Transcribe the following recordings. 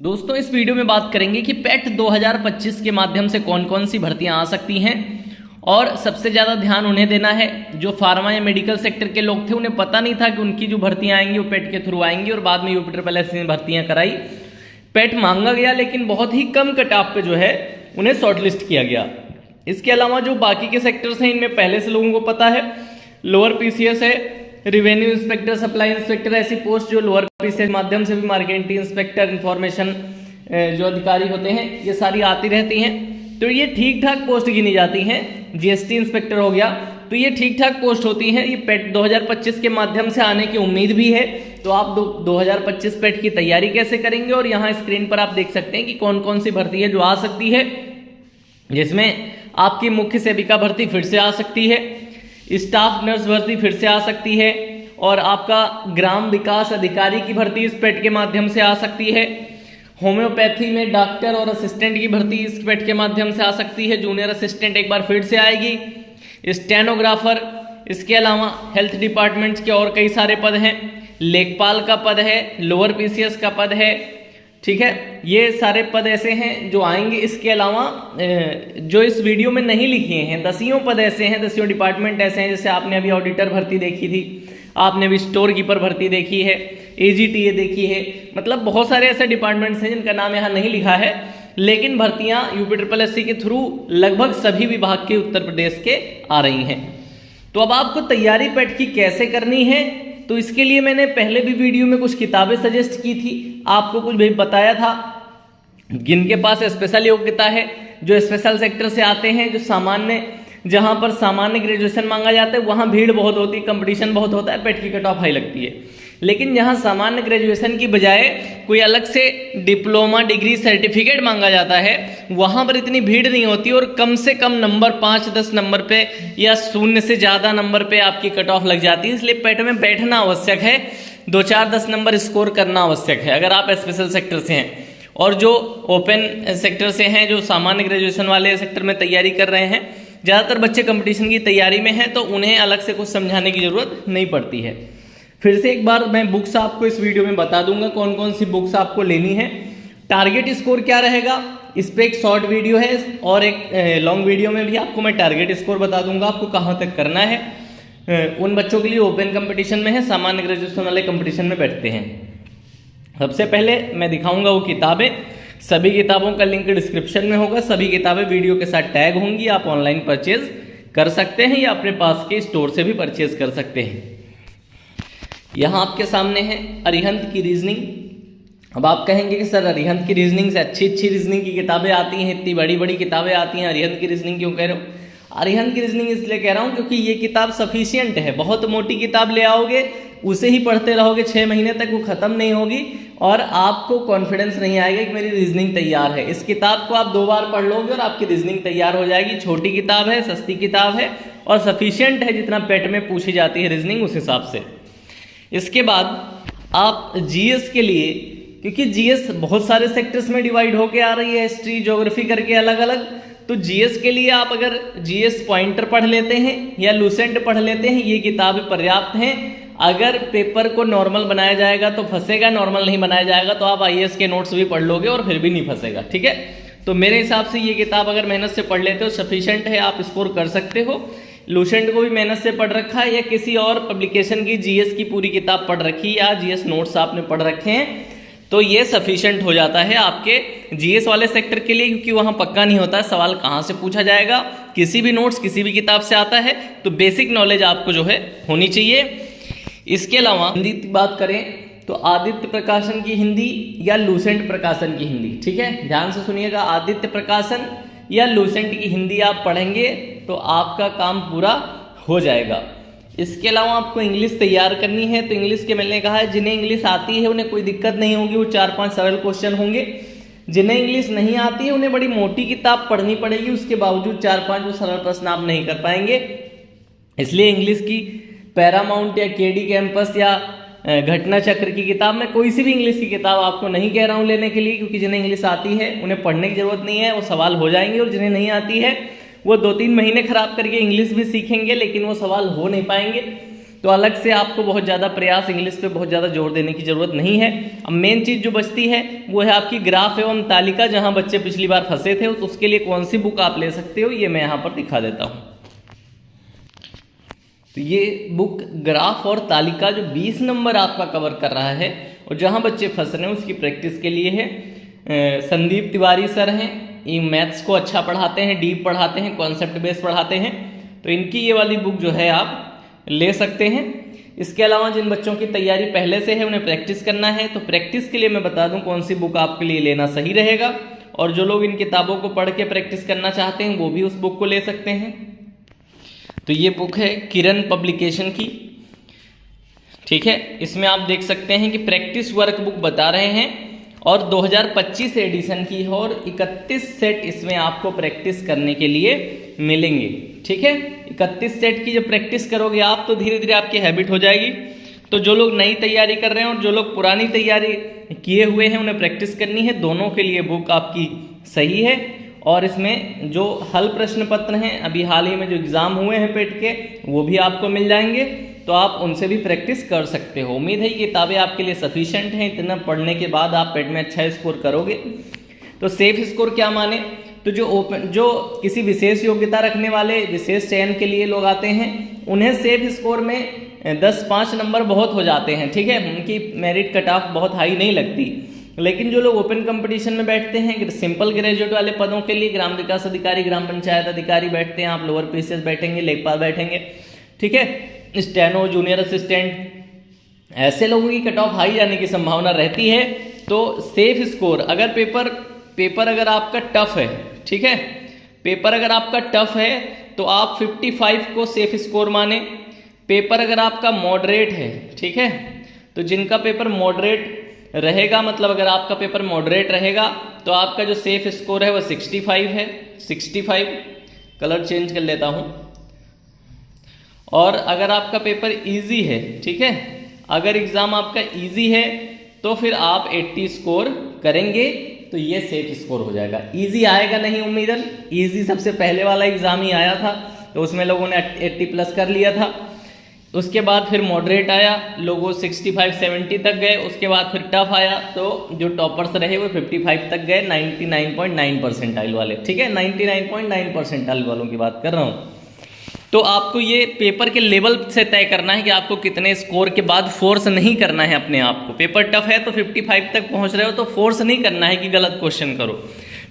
दोस्तों इस वीडियो में बात करेंगे कि पेट 2025 के माध्यम से कौन कौन सी भर्तियां आ सकती हैं और सबसे ज़्यादा ध्यान उन्हें देना है जो फार्मा या मेडिकल सेक्टर के लोग थे। उन्हें पता नहीं था कि उनकी जो भर्तियां आएंगी वो पेट के थ्रू आएंगी और बाद में यूपीएससी ने भर्तियां कराई। पेट मांगा गया लेकिन बहुत ही कम कट ऑफ पे जो है उन्हें शॉर्टलिस्ट किया गया। इसके अलावा जो बाकी के सेक्टर्स हैं इनमें पहले से लोगों को पता है, लोअर पीसीएस है, रेवेन्यू इंस्पेक्टर, सप्लाई इंस्पेक्टर, ऐसी पोस्ट जो लोअर पीसीएस माध्यम से भी मार्केटिंग इंस्पेक्टर, इंफॉर्मेशन जो अधिकारी होते हैं ये सारी आती रहती हैं। तो ये ठीक ठाक पोस्ट गिनी जाती हैं। जीएसटी इंस्पेक्टर हो गया, तो ये ठीक ठाक पोस्ट होती हैं। ये पेट 2025 के माध्यम से आने की उम्मीद भी है। तो आप 2025 पेट की तैयारी कैसे करेंगे, और यहाँ स्क्रीन पर आप देख सकते हैं कि कौन कौन सी भर्ती है जो आ सकती है, जिसमें आपकी मुख्य सेविका भर्ती फिर से आ सकती है, स्टाफ नर्स भर्ती फिर से आ सकती है, और आपका ग्राम विकास अधिकारी की भर्ती इस पेट के माध्यम से आ सकती है। होम्योपैथी में डॉक्टर और असिस्टेंट की भर्ती इस पेट के माध्यम से आ सकती है। जूनियर असिस्टेंट एक बार फिर से आएगी, स्टेनोग्राफर, इसके अलावा हेल्थ डिपार्टमेंट्स के और कई सारे पद हैं, लेखपाल का पद है, लोअर पीसीएस का पद है, ठीक है। ये सारे पद ऐसे हैं जो आएंगे। इसके अलावा जो इस वीडियो में नहीं लिखे हैं, दसियों पद ऐसे हैं, दसियों डिपार्टमेंट ऐसे हैं। जैसे आपने अभी ऑडिटर भर्ती देखी थी, आपने अभी स्टोर कीपर भर्ती देखी है, एजीटीए देखी है, मतलब बहुत सारे ऐसे डिपार्टमेंट्स हैं जिनका नाम यहाँ नहीं लिखा है, लेकिन भर्तियां यूपीएससी के थ्रू लगभग सभी विभाग के उत्तर प्रदेश के आ रही हैं। तो अब आपको तैयारी पेट की कैसे करनी है, तो इसके लिए मैंने पहले भी वीडियो में कुछ किताबें सजेस्ट की थी, आपको कुछ भी बताया था। जिनके पास स्पेशल योग्यता है, जो स्पेशल सेक्टर से आते हैं, जो सामान्य, जहां पर सामान्य ग्रेजुएशन मांगा जाता है वहां भीड़ बहुत होती है, कंपटीशन बहुत होता है, पेट की कट ऑफ हाई लगती है। लेकिन जहां सामान्य ग्रेजुएशन की बजाय कोई अलग से डिप्लोमा, डिग्री, सर्टिफिकेट मांगा जाता है, वहां पर इतनी भीड़ नहीं होती और कम से कम नंबर 5-10 नंबर पे या 0 से ज़्यादा नंबर पे आपकी कट ऑफ लग जाती है। इसलिए पेट में बैठना आवश्यक है, 2-4-10 नंबर स्कोर करना आवश्यक है अगर आप स्पेशल सेक्टर से हैं। और जो ओपन सेक्टर से हैं, जो सामान्य ग्रेजुएशन वाले सेक्टर में तैयारी कर रहे हैं, ज़्यादातर बच्चे कंपटीशन की तैयारी में हैं, तो उन्हें अलग से कुछ समझाने की ज़रूरत नहीं पड़ती है। फिर से एक बार मैं बुक्स आपको इस वीडियो में बता दूंगा कौन कौन सी बुक्स आपको लेनी है। टारगेट स्कोर क्या रहेगा, इस पर एक शॉर्ट वीडियो है और एक लॉन्ग वीडियो में भी आपको मैं टारगेट स्कोर बता दूंगा आपको कहाँ तक करना है। उन बच्चों के लिए ओपन कंपटीशन में है, सामान्य ग्रेजुएशन वाले कंपटीशन में बैठते हैं। सबसे पहले मैं दिखाऊंगा वो किताबें, सभी किताबों का लिंक डिस्क्रिप्शन में होगा, सभी किताबें वीडियो के साथ टैग होंगी, आप ऑनलाइन परचेज कर सकते हैं या अपने पास के स्टोर से भी परचेज कर सकते हैं। यहाँ आपके सामने है अरिहंत की रीजनिंग। अब आप कहेंगे कि सर अरिहंत की रीजनिंग से अच्छी रीजनिंग की किताबें आती हैं, इतनी बड़ी बड़ी किताबें आती हैं, अरिहंत की रीजनिंग क्यों कह रहे हो? अरिहंत की रीजनिंग इसलिए कह रहा हूँ क्योंकि ये किताब सफिशियंट है। बहुत मोटी किताब ले आओगे, उसे ही पढ़ते रहोगे 6 महीने तक, वो खत्म नहीं होगी और आपको कॉन्फिडेंस नहीं आएगा कि मेरी रीजनिंग तैयार है। इस किताब को आप 2 बार पढ़ लोगे और आपकी रीजनिंग तैयार हो जाएगी। छोटी किताब है, सस्ती किताब है और सफिशियंट है जितना पेट में पूछी जाती है रीजनिंग उस हिसाब से। इसके बाद आप जीएस के लिए, क्योंकि जीएस बहुत सारे सेक्टर्स में डिवाइड होके आ रही है, हिस्ट्री, ज्योग्राफी करके अलग अलग, तो जीएस के लिए आप अगर जीएस पॉइंटर पढ़ लेते हैं या लूसेंट पढ़ लेते हैं, ये किताबें पर्याप्त हैं। अगर पेपर को नॉर्मल बनाया जाएगा तो फंसेगा, नॉर्मल नहीं बनाया जाएगा तो आप आईएएस के नोट्स भी पढ़ लोगे और फिर भी नहीं फंसेगा, ठीक है। तो मेरे हिसाब से ये किताब अगर मेहनत से पढ़ लेते हो सफिशिएंट है, आप स्कोर कर सकते हो। लूसेंट को भी मेहनत से पढ़ रखा है या किसी और पब्लिकेशन की जीएस की पूरी किताब पढ़ रखी या जीएस नोट्स आपने पढ़ रखे हैं, तो ये सफिशिएंट हो जाता है आपके जीएस वाले सेक्टर के लिए, क्योंकि वहाँ पक्का नहीं होता है सवाल कहाँ से पूछा जाएगा। किसी भी नोट्स किसी भी किताब से आता है, तो बेसिक नॉलेज आपको जो है होनी चाहिए। इसके अलावा हिंदी की बात करें तो आदित्य प्रकाशन की हिंदी या लूसेंट प्रकाशन की हिंदी, ठीक है, ध्यान से सुनिएगा। आदित्य प्रकाशन या लूसेंट की हिंदी आप पढ़ेंगे तो आपका काम पूरा हो जाएगा। इसके अलावा आपको इंग्लिश तैयार करनी है, तो इंग्लिश के मैंने कहा है जिन्हें इंग्लिश आती है उन्हें कोई दिक्कत नहीं होगी, वो 4-5 सरल क्वेश्चन होंगे। जिन्हें इंग्लिश नहीं आती है उन्हें बड़ी मोटी किताब पढ़नी पड़ेगी, उसके बावजूद 4-5 वो सरल प्रश्न आप नहीं कर पाएंगे। इसलिए इंग्लिश की पैरामाउंट या केडी कैंपस या घटना चक्र की किताब में कोई सी भी इंग्लिश की किताब आपको नहीं कह रहा हूँ लेने के लिए, क्योंकि जिन्हें इंग्लिश आती है उन्हें पढ़ने की जरूरत नहीं है, वो सवाल हो जाएंगे। और जिन्हें नहीं आती है वो 2-3 महीने खराब करके इंग्लिश भी सीखेंगे लेकिन वो सवाल हो नहीं पाएंगे। तो अलग से आपको बहुत ज़्यादा प्रयास इंग्लिश पे बहुत ज़्यादा जोर देने की ज़रूरत नहीं है। अब मेन चीज़ जो बचती है वो है आपकी ग्राफ एवं तालिका, जहाँ बच्चे पिछली बार फंसे थे, तो उसके लिए कौन सी बुक आप ले सकते हो ये मैं यहाँ पर दिखा देता हूँ। तो ये बुक ग्राफ और तालिका जो 20 नंबर आपका कवर कर रहा है और जहाँ बच्चे फंस रहे हैं उसकी प्रैक्टिस के लिए है। संदीप तिवारी सर हैं, ये मैथ्स को अच्छा पढ़ाते हैं, डीप पढ़ाते हैं, कॉन्सेप्ट बेस पढ़ाते हैं, तो इनकी ये वाली बुक जो है आप ले सकते हैं। इसके अलावा जिन बच्चों की तैयारी पहले से है उन्हें प्रैक्टिस करना है, तो प्रैक्टिस के लिए मैं बता दूं कौन सी बुक आपके लिए लेना सही रहेगा, और जो लोग इन किताबों को पढ़ के प्रैक्टिस करना चाहते हैं वो भी उस बुक को ले सकते हैं। तो ये बुक है किरण पब्लिकेशन की, ठीक है। इसमें आप देख सकते हैं कि प्रैक्टिस वर्क बुक बता रहे हैं और 2025 एडिशन की है और 31 सेट इसमें आपको प्रैक्टिस करने के लिए मिलेंगे, ठीक है। 31 सेट की जब प्रैक्टिस करोगे आप तो धीरे धीरे आपकी हैबिट हो जाएगी। तो जो लोग नई तैयारी कर रहे हैं और जो लोग पुरानी तैयारी किए हुए हैं उन्हें प्रैक्टिस करनी है, दोनों के लिए बुक आपकी सही है। और इसमें जो हल प्रश्न पत्र हैं अभी हाल ही में जो एग्ज़ाम हुए हैं पेट के वो भी आपको मिल जाएंगे, तो आप उनसे भी प्रैक्टिस कर सकते हो। उम्मीद है ये किताबें आपके लिए सफिशेंट हैं, इतना पढ़ने के बाद आप पेट में अच्छा स्कोर करोगे। तो सेफ स्कोर क्या माने, तो जो किसी विशेष योग्यता रखने वाले विशेष चयन के लिए लोग आते हैं उन्हें सेफ स्कोर में 10-5 नंबर बहुत हो जाते हैं, ठीक है। उनकी मेरिट कट ऑफ बहुत हाई नहीं लगती। लेकिन जो लोग ओपन कंपटीशन में बैठते हैं सिंपल ग्रेजुएट वाले पदों के लिए, ग्राम विकास अधिकारी, ग्राम पंचायत अधिकारी बैठते हैं, आप लोअर पीसीएस बैठेंगे, लेखपाल बैठेंगे, ठीक है, स्टेनो, जूनियर असिस्टेंट, ऐसे लोगों की कट ऑफ हाई जाने की संभावना रहती है। तो सेफ स्कोर अगर पेपर अगर आपका टफ है, ठीक है, पेपर अगर आपका टफ है तो आप 55 को सेफ स्कोर माने। पेपर अगर आपका मॉडरेट है, ठीक है, तो जिनका पेपर मॉडरेट रहेगा, मतलब अगर आपका पेपर मॉडरेट रहेगा तो आपका जो सेफ स्कोर है वो 65 है। 65, कलर चेंज कर लेता हूं। और अगर आपका पेपर इजी है, ठीक है, अगर एग्जाम आपका इजी है तो फिर आप 80 स्कोर करेंगे तो ये सेफ स्कोर हो जाएगा। इजी आएगा नहीं उम्मीदन, इजी सबसे पहले वाला एग्जाम ही आया था तो उसमें लोगों ने 80 प्लस कर लिया था। उसके बाद फिर मॉडरेट आया, लोगों 65-70 तक गए। उसके बाद फिर टफ आया तो जो टॉपर्स रहे वो 55 तक गए, 99.9 परसेंटाइल वाले, ठीक है, 99.9 परसेंटाइल वालों की बात कर रहा हूँ। तो आपको ये पेपर के लेवल से तय करना है कि आपको कितने स्कोर के बाद फोर्स नहीं करना है अपने आप को। पेपर टफ है तो 55 तक पहुँच रहे हो तो फोर्स नहीं करना है कि गलत क्वेश्चन करो।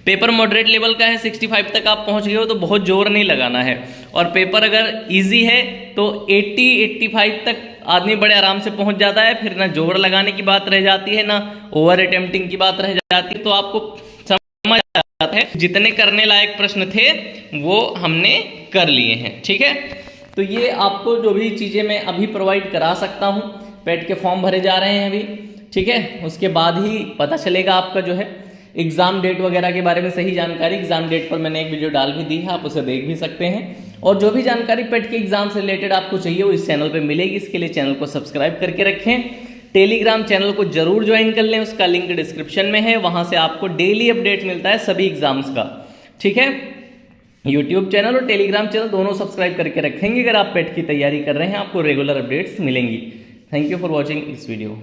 पेपर मॉडरेट लेवल का है, 65 तक आप पहुंच गए हो तो बहुत जोर नहीं लगाना है। और पेपर अगर इजी है तो 80-85 तक आदमी बड़े आराम से पहुंच जाता है, फिर ना जोर लगाने की बात रह जाती है ना ओवर अटेम्प्टिंग की बात रह जाती है। तो आपको समझ आता है जितने करने लायक प्रश्न थे वो हमने कर लिए हैं, ठीक है। तो ये आपको जो भी चीज़ें मैं अभी प्रोवाइड करा सकता हूँ, पेट के फॉर्म भरे जा रहे हैं अभी, ठीक है, उसके बाद ही पता चलेगा आपका जो है एग्जाम डेट वगैरह के बारे में सही जानकारी। एग्जाम डेट पर मैंने एक वीडियो डाल भी दी है, आप उसे देख भी सकते हैं। और जो भी जानकारी पेट के एग्जाम से रिलेटेड आपको चाहिए वो इस चैनल पे मिलेगी। इसके लिए चैनल को सब्सक्राइब करके रखें। टेलीग्राम चैनल को जरूर ज्वाइन कर लें, उसका लिंक डिस्क्रिप्शन में है, वहां से आपको डेली अपडेट मिलता है सभी एग्जाम्स का, ठीक है। यूट्यूब चैनल और टेलीग्राम चैनल दोनों सब्सक्राइब करके रखेंगे अगर आप पेट की तैयारी कर रहे हैं, आपको रेगुलर अपडेट्स मिलेंगी। Thank you for watching this video.